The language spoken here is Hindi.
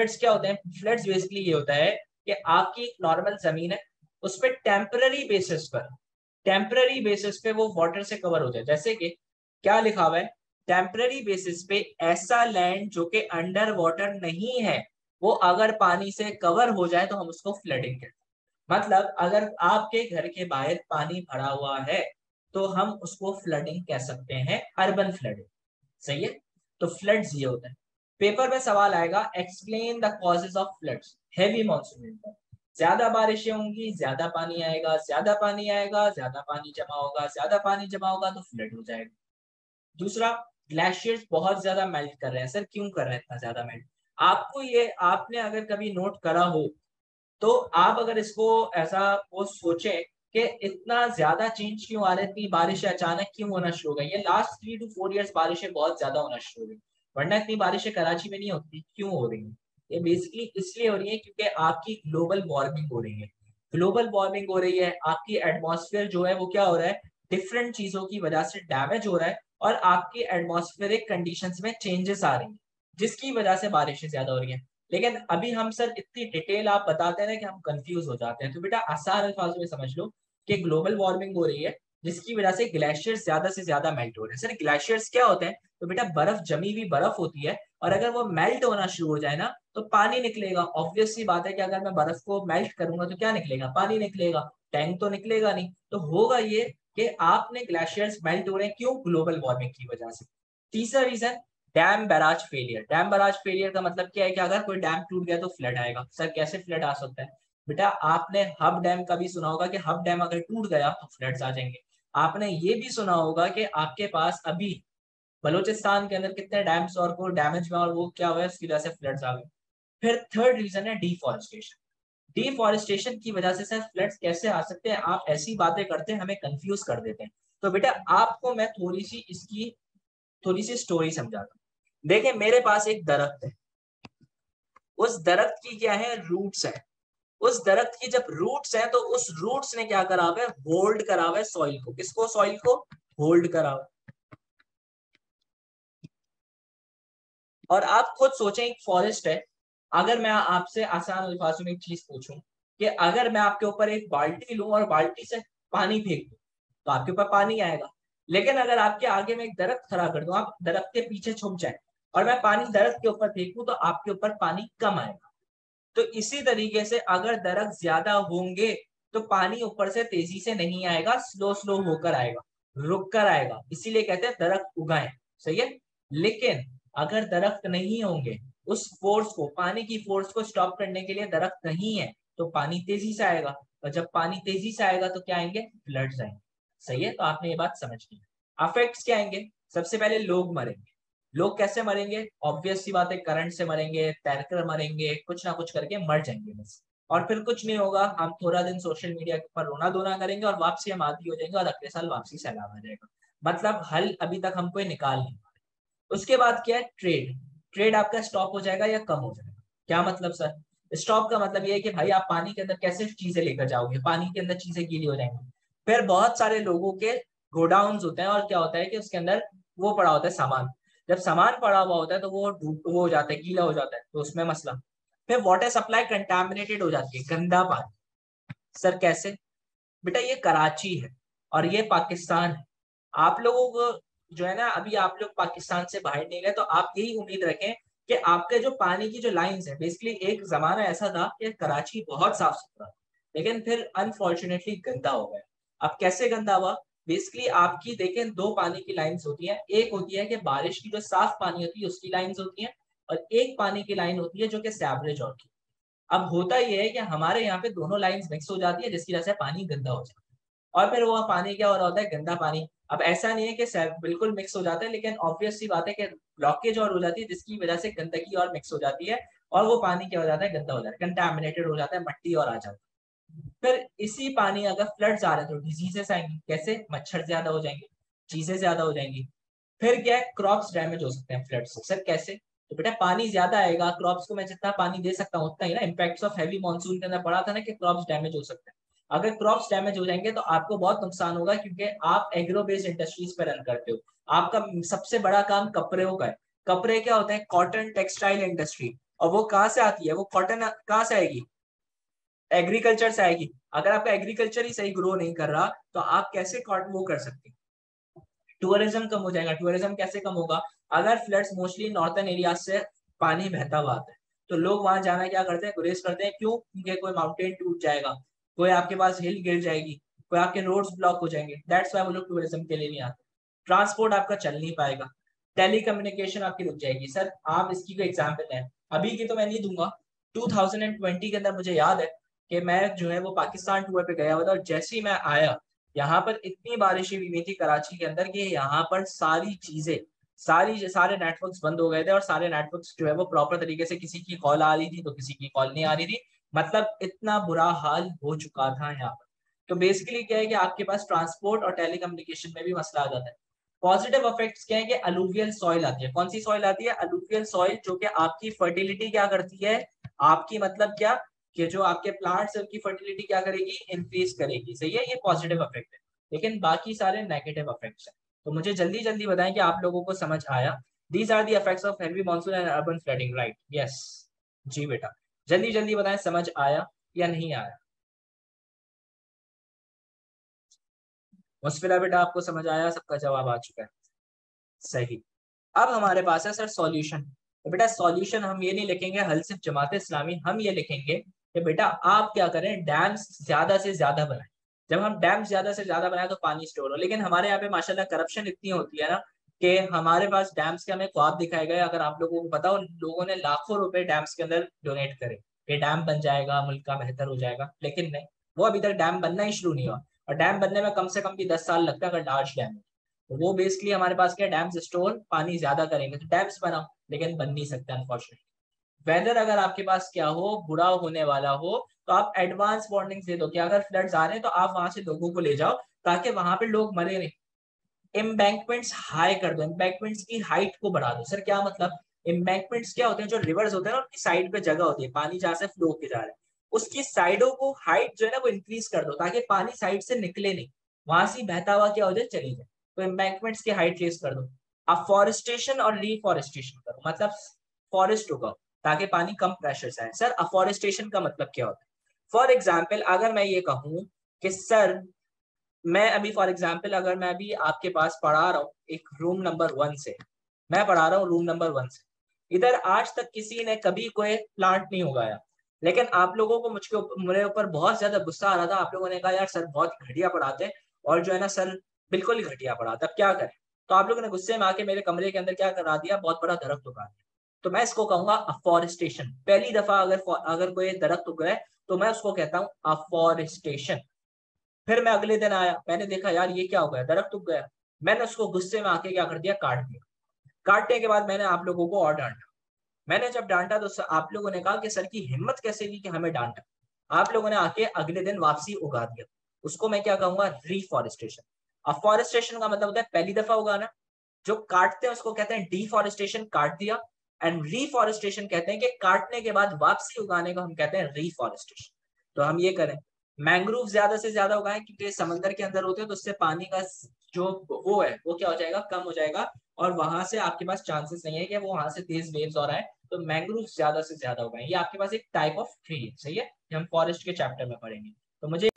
फ्लड्स क्या होते हैं? फ्लड्स बेसिकली ये होता है कि आपकी एक नॉर्मल जमीन है, उस पर टेम्पररी बेसिस पे वो वाटर से कवर हो जाए। जैसे कि क्या लिखा हुआ है, टेम्पररी बेसिस पे ऐसा लैंड जो कि अंडर वाटर नहीं है, वो अगर पानी से कवर हो जाए तो हम उसको फ्लडिंग कहते हैं। मतलब अगर आपके घर के बाहर पानी भरा हुआ है तो हम उसको फ्लडिंग कह सकते हैं, अर्बन फ्लडिंग। सही है। तो फ्लड्स ये होता है। पेपर में सवाल आएगा, explain the causes of floods. Heavy monsoon में ज्यादा बारिशें होंगी, ज्यादा पानी आएगा, ज्यादा पानी आएगा, ज्यादा पानी जमा होगा, ज्यादा पानी जमा होगा तो फ्लड हो जाएगा। दूसरा, ग्लेशियर्स बहुत ज्यादा मेल्ट कर रहे हैं। सर क्यों कर रहे हैं इतना ज्यादा मेल्ट? आपको ये, आपने अगर कभी नोट करा हो तो आप अगर इसको ऐसा वो सोचें कि इतना ज्यादा चेंज क्यों आ रहा है, इतनी बारिशें अचानक क्यों होना शुरू हो गई। ये लास्ट 3 to 4 इयर्स बारिशें बहुत ज्यादा होना शुरू हो गई, वरना इतनी बारिशें कराची में नहीं होती। क्यों हो रही है? ये बेसिकली इसलिए हो रही है क्योंकि आपकी ग्लोबल वार्मिंग हो रही है। ग्लोबल वार्मिंग हो रही है, आपकी एटमॉस्फेयर जो है वो क्या हो रहा है, डिफरेंट चीजों की वजह से डैमेज हो रहा है और आपकी एटमॉस्फेरिक कंडीशंस में चेंजेस आ रही हैं, जिसकी वजह से बारिशें ज्यादा हो रही हैं। लेकिन अभी हम सर इतनी डिटेल आप बताते हैं कि हम कंफ्यूज हो जाते हैं। तो बेटा आसान अल्फाजों में समझ लो कि ग्लोबल वार्मिंग हो रही है जिसकी वजह से ग्लेशियर्स ज्यादा से ज्यादा मेल्ट हो रहे हैं। सर ग्लेशियर्स क्या होते हैं? तो बेटा बर्फ, जमी हुई बर्फ होती है, और अगर वो मेल्ट होना शुरू हो जाए ना तो पानी निकलेगा। ऑब्वियस सी बात है कि अगर मैं बर्फ को मेल्ट करूंगा तो क्या निकलेगा? पानी निकलेगा। टैंक तो निकलेगा नहीं। तो होगा ये कि आपने ग्लेशियर्स मेल्ट हो रहे हैं, क्यों? ग्लोबल वार्मिंग की वजह से। तीसरा reason, dam barrage failure. Dam barrage failure का मतलब क्या है कि अगर कोई डैम टूट गया तो फ्लड आएगा। सर कैसे फ्लड आ सकता है? बेटा आपने हब डैम का भी सुना होगा कि हब डैम अगर टूट गया तो फ्लड्स आ जाएंगे। आपने ये भी सुना होगा कि आपके पास अभी बलूचिस्तान के अंदर कितने डैम्स और को डैमेज हुआ और वो क्या हुआ, उसकी वजह से फ्लड्स आ गए। फिर थर्ड रीजन है डिफॉरेस्टेशन। डिफॉरेस्टेशन की वजह से सर फ्लड्स कैसे आ सकते हैं? आप ऐसी बातें करते हैं, हमें कंफ्यूज कर देते हैं। तो बेटा आपको मैं थोड़ी सी स्टोरी समझाता हूँ। देखिए मेरे पास एक दरख्त है, उस दरख्त की क्या है, रूट्स है। उस दरख्त की जब रूट्स हैं तो उस रूट्स ने क्या करा हुआ है, होल्ड करा हुआ है सॉइल को। किसको? सॉइल को होल्ड करा हुआ। और आप खुद सोचें, एक फॉरेस्ट है, अगर मैं आपसे आसान अल्फाजों में एक चीज पूछूं कि अगर मैं आपके ऊपर एक बाल्टी लूं और बाल्टी से पानी फेंक दूं तो आपके ऊपर पानी आएगा। लेकिन अगर आपके आगे में एक दरख्त खड़ा कर दूं, आप दरख्त के पीछे छुप जाए और मैं पानी दरख्त के ऊपर फेंकूं तो आपके ऊपर पानी कम आएगा। तो इसी तरीके से अगर दरख्त ज्यादा होंगे तो पानी ऊपर से तेजी से नहीं आएगा, स्लो स्लो होकर आएगा, रुक कर आएगा। इसीलिए कहते हैं दरख्त उगाएं। सही है। लेकिन अगर दरख्त नहीं होंगे, उस फोर्स को, पानी की फोर्स को स्टॉप करने के लिए दरख्त नहीं है, तो पानी तेजी से आएगा। और जब पानी तेजी से आएगा तो क्या आएंगे? फ्लड्स आएंगे। सही है। तो आपने ये बात समझ ली। अफेक्ट्स क्या आएंगे? सबसे पहले लोग मरेंगे। लोग कैसे मरेंगे? ऑब्वियस सी बात है, करंट से मरेंगे, तैरकर मरेंगे, कुछ ना कुछ करके मर जाएंगे बस। और फिर कुछ नहीं होगा, हम थोड़ा दिन सोशल मीडिया के ऊपर रोना धोना करेंगे और वापसी हम आदि हो जाएंगे और अगले साल वापसी सैलाब आ जाएगा। मतलब हल अभी तक हम कोई निकाल नहीं पाए। उसके बाद क्या है? ट्रेड। ट्रेड आपका स्टॉप हो जाएगा या कम हो जाएगा। क्या मतलब सर? स्टॉप का मतलब ये है कि भाई आप पानी के अंदर कैसे चीजें लेकर जाओगे, पानी के अंदर चीजें गीली हो जाएंगी। फिर बहुत सारे लोगों के गोडाउन होते हैं और क्या होता है कि उसके अंदर वो पड़ा होता है सामान। जब सामान पड़ा हुआ होता है तो वो हो जाता है, गीला हो जाता है, तो उसमें मसला। फिर वाटर सप्लाई कंटामिनेटेड हो जाती है, गंदा पानी। सर कैसे? बेटा ये कराची है और ये पाकिस्तान है। आप लोगों को जो है ना, अभी आप लोग पाकिस्तान से बाहर नहीं गए तो आप यही उम्मीद रखें कि आपके जो पानी की जो लाइंस है, बेसिकली एक जमाना ऐसा था कि कराची बहुत साफ सुथरा था, लेकिन फिर अनफॉर्चुनेटली गंदा हो गया। अब कैसे गंदा हुआ? बेसिकली आपकी देखें, दो पानी की लाइंस होती है। एक होती है कि बारिश की जो साफ पानी होती है उसकी लाइंस होती है, और एक पानी की लाइन होती है जो कि सैवरेज वाटर की। अब होता यह है कि हमारे यहाँ पे दोनों लाइंस मिक्स हो जाती है जिसकी वजह से पानी गंदा हो जाता है। और फिर वो पानी क्या हो रहा होता है? गंदा पानी। अब ऐसा नहीं है कि बिल्कुल मिक्स हो जाता है, लेकिन ऑब्वियस सी बात है कि ब्लॉकेज और हो जाती है जिसकी वजह से गंदगी और मिक्स हो जाती है, और वो पानी क्या हो जाता है? गंदा हो जाता है, कंटामिनेटेड हो जाता है, मट्टी और आ जाता है। फिर इसी पानी अगर फ्लड्स आ रहे हैं तो डिजीजेस आएंगी। कैसे? मच्छर ज्यादा हो जाएंगे, चीजें ज्यादा हो जाएंगी। फिर क्या है? क्रॉप्स डैमेज हो सकते हैं फ्लड से। सर कैसे? तो बेटा पानी ज्यादा आएगा, क्रॉप्स को मैं जितना पानी दे सकता हूँ उतना ही ना। इम्पैक्ट्स ऑफ हैवी मॉनसून के अंदर पढ़ा था ना कि क्रॉप्स डैमेज हो सकते हैं। अगर क्रॉप्स डैमेज हो जाएंगे तो आपको बहुत नुकसान होगा, क्योंकि आप एग्रो बेस्ड इंडस्ट्रीज पे रन करते हो। आपका सबसे बड़ा काम कपड़ों का है। कपड़े क्या होते हैं? Cotton textile industry. और वो कहाँ से आती है, वो कॉटन कहाँ से आएगी, एग्रीकल्चर से आएगी। अगर आपका एग्रीकल्चर ही सही ग्रो नहीं कर रहा तो आप कैसे कॉटन वो कर सकते हैं, टूरिज्म कम हो जाएगा। टूरिज्म कैसे कम होगा, अगर फ्लड्स मोस्टली नॉर्थन एरिया से पानी बहता हुआ आता है तो लोग वहां जाना क्या करते हैं, गुरेज करते हैं। क्यों, क्योंकि कोई माउंटेन टूट जाएगा, कोई आपके पास हिल गिर जाएगी, कोई आपके रोड्स ब्लॉक हो जाएंगे, दैट्स व्हाई वो लोग टूरिज्म के लिए नहीं आते। ट्रांसपोर्ट आपका चल नहीं पाएगा, टेली कम्युनिकेशन आपकी रुक जाएगी। सर आप इसकी कोई एग्जाम्पल है, अभी की तो मैं नहीं दूंगा, 2020 के अंदर मुझे याद है कि मैं जो है वो पाकिस्तान टूर पे गया हुआ था, और जैसे ही मैं आया यहाँ पर इतनी बारिशें हुई थी कराची के अंदर कि यहाँ पर सारी चीजें सारे नेटवर्क्स बंद हो गए थे, और सारे नेटवर्क्स जो है वो प्रॉपर तरीके से, किसी की कॉल आ रही थी तो किसी की कॉल नहीं आ रही थी, मतलब इतना बुरा हाल हो चुका था यहाँ पर। तो बेसिकली क्या है कि आपके पास ट्रांसपोर्ट और टेलीकम्युनिकेशन में भी मसला आ जाता है। पॉजिटिव इफेक्ट्स क्या है कि अलूवियल सॉइल आती है। कौन सी सॉइल आती है, अलूवियल सॉइल, जो कि आपकी फर्टिलिटी क्या करती है, आपकी मतलब क्या कि जो आपके प्लांट्स है उनकी फर्टिलिटी क्या करेगी, इंक्रीज करेगी। सही है, ये पॉजिटिव इफेक्ट है। लेकिन बाकी सारे नेगेटिव इफेक्ट्स हैं। तो मुझे जल्दी जल्दी बताएं कि आप लोगों को समझ आया। These are the effects of heavy monsoon and urban flooding, right? Yes जी बेटा, जल्दी जल्दी बताएं समझ आया या नहीं आया। मुस्फिरा बेटा आपको समझ आया, सबका जवाब आ चुका है, सही। अब हमारे पास है सर सॉल्यूशन। तो बेटा सॉल्यूशन हम ये नहीं लिखेंगे हल सिर्फ जमात इस्लामी, हम ये लिखेंगे कि बेटा आप क्या करें, डैम्स ज्यादा से ज्यादा बनाएं। जब हम डैम्स ज्यादा से ज्यादा बनाए तो पानी स्टोर हो। लेकिन हमारे यहाँ पे माशाल्लाह करप्शन इतनी होती है ना कि हमारे पास डैम्स के हमें ख्वाब दिखाए गए, अगर आप लोगों को पता हो, लोगों ने लाखों रुपए डैम्स के अंदर डोनेट करे कि डैम बन जाएगा, मुल्क का बेहतर हो जाएगा, लेकिन नहीं, वो अभी तक डैम बनना ही शुरू नहीं हुआ। और डैम बनने में कम से कम भी 10 साल लगता है अगर लार्ज डैम है। तो वो बेसिकली हमारे पास क्या, डैम्स स्टोर पानी ज्यादा करेंगे तो डैम्स बनाओ, लेकिन बन नहीं सकता अनफॉर्चुनेटली। वेदर अगर आपके पास क्या हो, बुरा होने वाला हो, तो आप एडवांस वार्निंग दे दो कि अगर फ्लड्स आ रहे हैं तो आप वहां से लोगों को ले जाओ ताकि वहां पे लोग मरे नहीं। एम्बैंकमेंट्स हाई कर दो, एम्बैंकमेंट्स की हाइट को बढ़ा दो। सर क्या मतलब, एम्बैंकमेंट्स क्या होते हैं, जो रिवर्स होते हैं ना उनकी साइड पे जगह होती है, पानी जहाँ से फ्लो के जा रहा है उसकी साइडों को हाइट जो है ना वो इंक्रीज कर दो ताकि पानी साइड से निकले नहीं, वहां से बहता हुआ क्या हो जाए, चली जाए। तो एम्बैंकमेंट्स की हाइट रेस कर दो। अब फॉरेस्टेशन और रीफॉरेस्टेशन करो, मतलब फॉरेस्ट उगाओ ताकि पानी कम प्रेशर से आए। सर अफॉरेस्टेशन का मतलब क्या होता है, फॉर एग्जाम्पल अगर मैं ये कहूँ कि सर मैं अभी फॉर एग्जाम्पल अगर मैं अभी आपके पास पढ़ा रहा हूँ एक रूम नंबर 1 से, मैं पढ़ा रहा हूँ रूम नंबर 1 से, इधर आज तक किसी ने कभी कोई प्लांट नहीं उगाया, लेकिन आप लोगों को मेरे ऊपर बहुत ज्यादा गुस्सा आ रहा था। आप लोगों ने कहा यार सर बहुत घटिया पढ़ाते हैं, और जो है ना सर बिल्कुल ही घटिया पढ़ाते, अब क्या करें। तो आप लोगों ने गुस्से में आके मेरे कमरे के अंदर क्या करा दिया, बहुत बड़ा दरख्त उगा दिया। तो मैं इसको कहूंगा अफॉरेस्टेशन। पहली दफा अगर अगर कोई दरख्त उग रहा है तो मैं उसको कहता हूँ अफॉरेस्टेशन। फिर मैं अगले दिन आया, मैंने देखा यार ये क्या हो गया, दरख्त उग गया। मैंने उसको गुस्से में आके क्या कर दिया, काट दिया। काटने के बाद मैंने आप लोगों को और डांटा। मैंने जब डांटा तो आप लोगों ने कहा कि सर की हिम्मत कैसे हुई कि हमें डांटा। आप लोगों ने आके अगले दिन वापसी उगा दिया। उसको मैं क्या कहूंगा, रिफॉरेस्टेशन। अफॉरेस्टेशन का मतलब होता है पहली दफा उगाना, जो काटते हैं उसको कहते हैं डिफॉरेस्टेशन, काट दिया। एंड रिफॉरेस्टेशन कहते हैं कि काटने के बाद वापसी उगाने को हम कहते हैं रिफॉरेस्टेशन। तो हम ये करें, मैंग्रोव ज्यादा से ज्यादा उगाएं क्योंकि समंदर के अंदर होते हैं तो उससे पानी का जो वो है वो क्या हो जाएगा, कम हो जाएगा, और वहां से आपके पास चांसेस नहीं है कि वो वहां से तेज वेव्स और आए। तो मैंग्रोव ज्यादा से ज्यादा उगाएं, ये आपके पास एक टाइप ऑफ ट्री, सही है, ये हम फॉरेस्ट के चैप्टर में पढ़ेंगे। तो मुझे